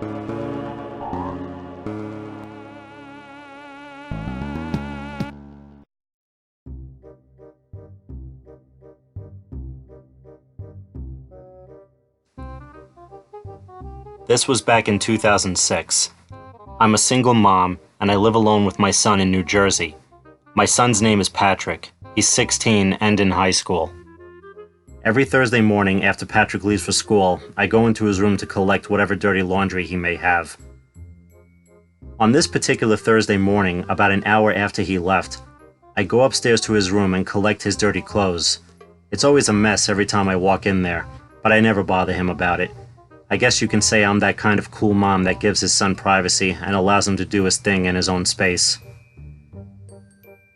This was back in 2006. I'm a single mom, and I live alone with my son in New Jersey. My son's name is Patrick. He's 16 and in high school. Every Thursday morning after Patrick leaves for school, I go into his room to collect whatever dirty laundry he may have. On this particular Thursday morning, about an hour after he left, I go upstairs to his room and collect his dirty clothes. It's always a mess every time I walk in there, but I never bother him about it. I guess you can say I'm that kind of cool mom that gives his son privacy and allows him to do his thing in his own space.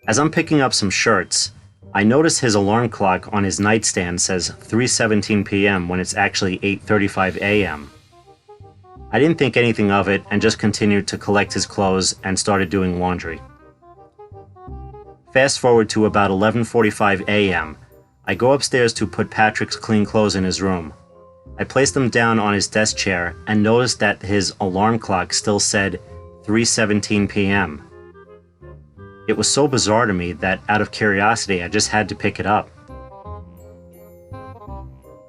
As I'm picking up some shirts, I notice his alarm clock on his nightstand says 3:17 p.m. when it's actually 8:35 a.m. I didn't think anything of it and just continued to collect his clothes and started doing laundry. Fast forward to about 11:45 a.m. I go upstairs to put Patrick's clean clothes in his room. I placed them down on his desk chair and noticed that his alarm clock still said 3:17 p.m. It was so bizarre to me that out of curiosity I just had to pick it up.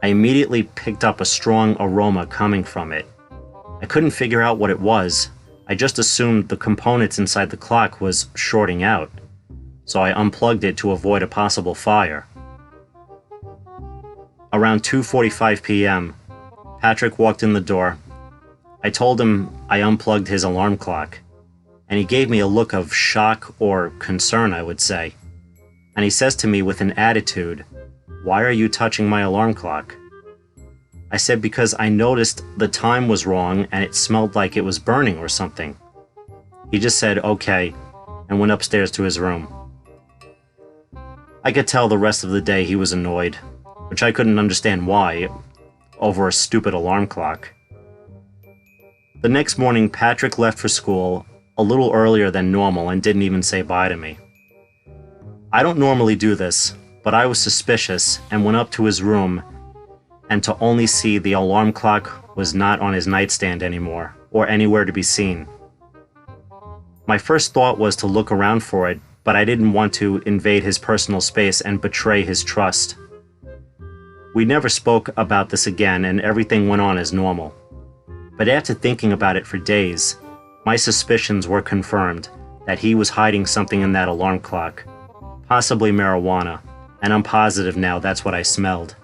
I immediately picked up a strong aroma coming from it. I couldn't figure out what it was. I just assumed the components inside the clock was shorting out, so I unplugged it to avoid a possible fire. Around 2:45 p.m., Patrick walked in the door. I told him I unplugged his alarm clock, and he gave me a look of shock or concern, I would say. And he says to me with an attitude, "Why are you touching my alarm clock?" I said because I noticed the time was wrong and it smelled like it was burning or something. He just said, "Okay," and went upstairs to his room. I could tell the rest of the day he was annoyed, which I couldn't understand why, over a stupid alarm clock. The next morning, Patrick left for school a little earlier than normal and didn't even say bye to me. I don't normally do this, but I was suspicious and went up to his room, and to only see the alarm clock was not on his nightstand anymore, or anywhere to be seen. My first thought was to look around for it, but I didn't want to invade his personal space and betray his trust. We never spoke about this again, and everything went on as normal. But after thinking about it for days, my suspicions were confirmed that he was hiding something in that alarm clock, possibly marijuana, and I'm positive now that's what I smelled.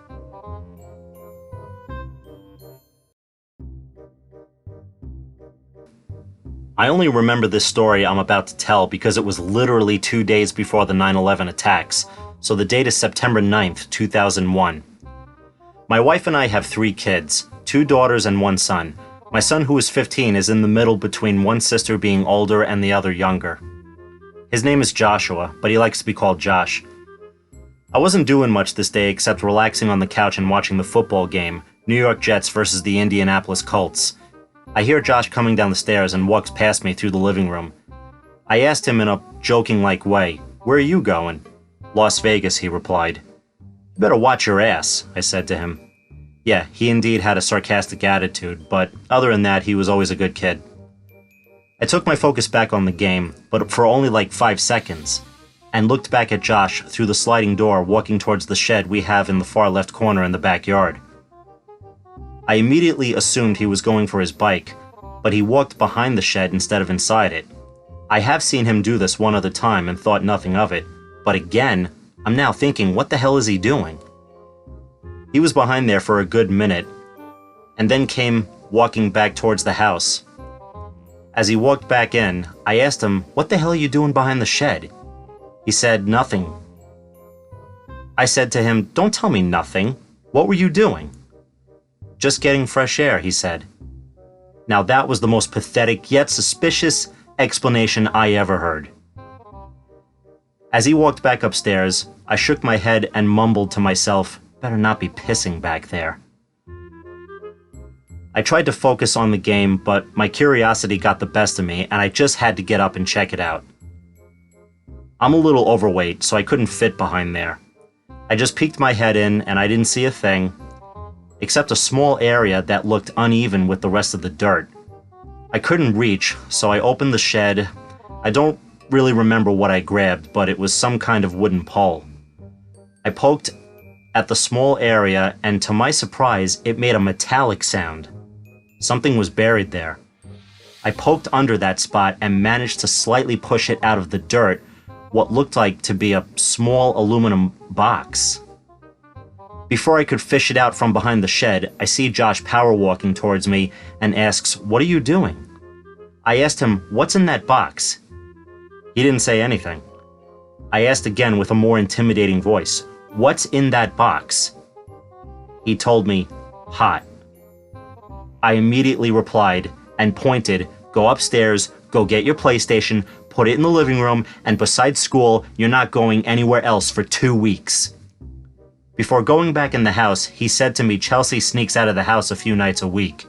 I only remember this story I'm about to tell because it was literally 2 days before the 9/11 attacks, so the date is September 9th, 2001. My wife and I have 3 kids, 2 daughters and 1 son. My son, who is 15, is in the middle between one sister being older and the other younger. His name is Joshua, but he likes to be called Josh. I wasn't doing much this day except relaxing on the couch and watching the football game, New York Jets versus the Indianapolis Colts. I hear Josh coming down the stairs and walks past me through the living room. I asked him in a joking-like way, "Where are you going?" "Las Vegas," he replied. "You better watch your ass," I said to him. Yeah, he indeed had a sarcastic attitude, but other than that, he was always a good kid. I took my focus back on the game, but for only like 5 seconds, and looked back at Josh through the sliding door walking towards the shed we have in the far left corner in the backyard. I immediately assumed he was going for his bike, but he walked behind the shed instead of inside it. I have seen him do this one other time and thought nothing of it, but again, I'm now thinking, what the hell is he doing? He was behind there for a good minute, and then came walking back towards the house. As he walked back in, I asked him, "What the hell are you doing behind the shed?" He said, "Nothing." I said to him, "Don't tell me nothing. What were you doing?" "Just getting fresh air," he said. Now that was the most pathetic yet suspicious explanation I ever heard. As he walked back upstairs, I shook my head and mumbled to myself, "Better not be pissing back there." I tried to focus on the game, but my curiosity got the best of me, and I just had to get up and check it out. I'm a little overweight, so I couldn't fit behind there. I just peeked my head in, and I didn't see a thing, except a small area that looked uneven with the rest of the dirt. I couldn't reach, so I opened the shed. I don't really remember what I grabbed, but it was some kind of wooden pole. I poked at the small area, and to my surprise, it made a metallic sound. Something was buried there. I poked under that spot and managed to slightly push it out of the dirt, what looked like to be a small aluminum box. Before I could fish it out from behind the shed, I see Josh power walking towards me and asks, "What are you doing?" I asked him, "What's in that box?" He didn't say anything. I asked again with a more intimidating voice, "What's in that box?" He told me, "Hot." I immediately replied and pointed, "Go upstairs, go get your PlayStation, put it in the living room, and besides school, you're not going anywhere else for 2 weeks." Before going back in the house, he said to me Chelsea sneaks out of the house a few nights a week.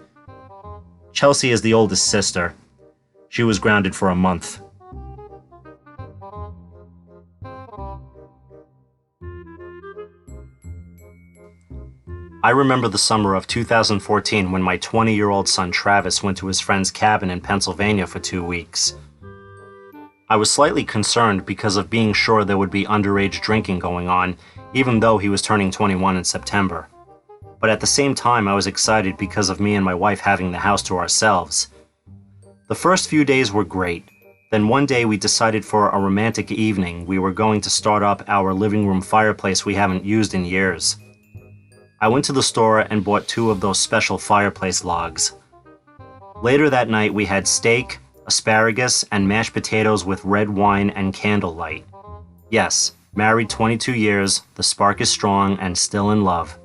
Chelsea is the oldest sister. She was grounded for a month. I remember the summer of 2014 when my 20-year-old son Travis went to his friend's cabin in Pennsylvania for 2 weeks. I was slightly concerned because of being sure there would be underage drinking going on, even though he was turning 21 in September. But at the same time, I was excited because of me and my wife having the house to ourselves. The first few days were great. Then one day we decided for a romantic evening we were going to start up our living room fireplace we haven't used in years. I went to the store and bought 2 of those special fireplace logs. Later that night we had steak, asparagus, and mashed potatoes with red wine and candlelight. Yes, married 22 years, the spark is strong and still in love.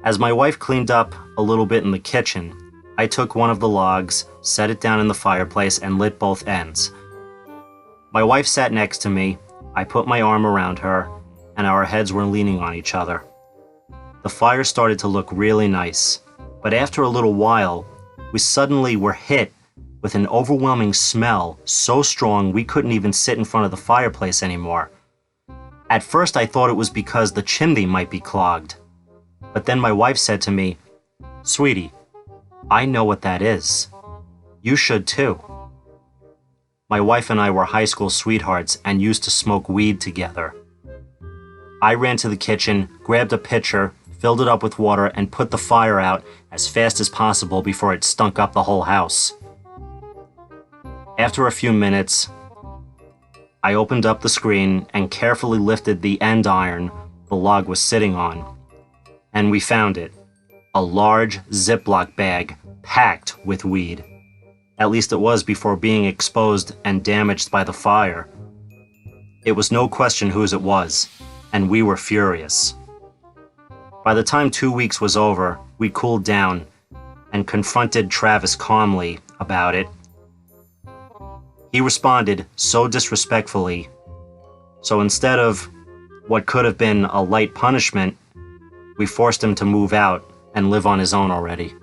As my wife cleaned up a little bit in the kitchen, I took one of the logs, set it down in the fireplace, and lit both ends. My wife sat next to me, I put my arm around her, and our heads were leaning on each other. The fire started to look really nice, but after a little while, we suddenly were hit with an overwhelming smell so strong we couldn't even sit in front of the fireplace anymore. At first I thought it was because the chimney might be clogged, but then my wife said to me, "Sweetie, I know what that is. You should too." My wife and I were high school sweethearts and used to smoke weed together. I ran to the kitchen, grabbed a pitcher, filled it up with water, and put the fire out as fast as possible before it stunk up the whole house. After a few minutes, I opened up the screen and carefully lifted the end iron the log was sitting on, and we found it. A large Ziploc bag packed with weed. At least it was before being exposed and damaged by the fire. It was no question whose it was, and we were furious. By the time 2 weeks was over, we cooled down and confronted Travis calmly about it. He responded so disrespectfully, so instead of what could have been a light punishment, we forced him to move out and live on his own already.